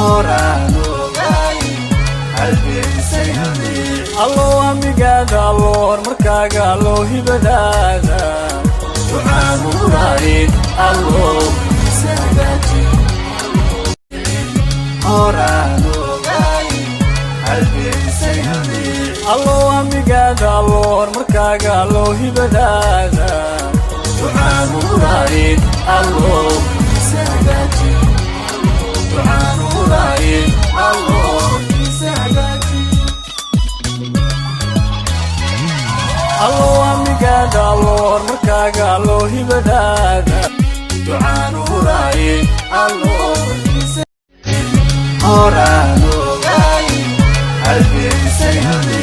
oraanogay halgeysayami allo amigaada alloor markaaga allo hibadaada waxaan urayn allo isagaji oraanogay halgeysayami allo amigaada alloor markaaga allo hibadaada waxaan urayn allo isagaji waxaan urayn allo isagaji allo amigaada alloor markaaga allo hibadaada waxaan urayn allo oraanogay halgeysayami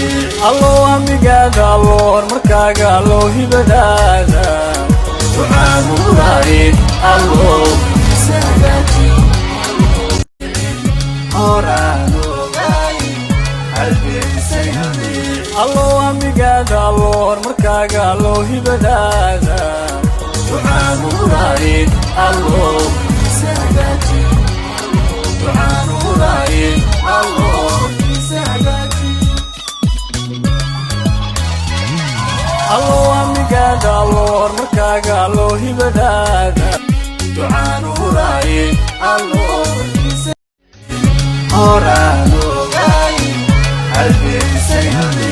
allo amigaada alloor markaaga allo hibadaada waxaan urayn allo isagaji oraanogay halgeysayami allo amigaada alloor markaaga allo hibadaada waxaan urayn allo isagaji waxaan urayn allo isagaji allo amigaada alloor markaaga allo hibadaada waxaan urayn allo oraanogay halgeysayami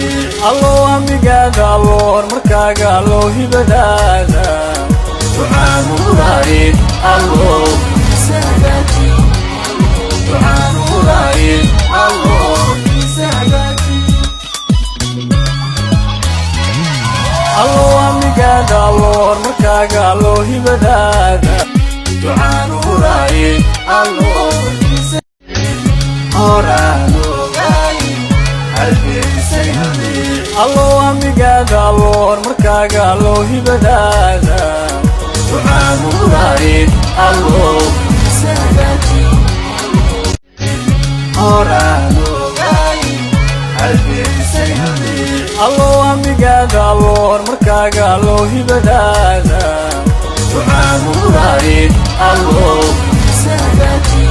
allo amigaada alloor markaaga allo hibadaada waxaan urayn allo isagaji waxaan urayn allo isagaji allo amigaada alloor markaaga allo hibadaada waxaan urayn allo oraanogay halgeysayami allo amigaada alloor markaaga allo hibadaada waxaan urayn allo isagaji oraanogay halgeysayami allo amigaada alloor markaaga allo hibadaada waxaan urayn allo isagaji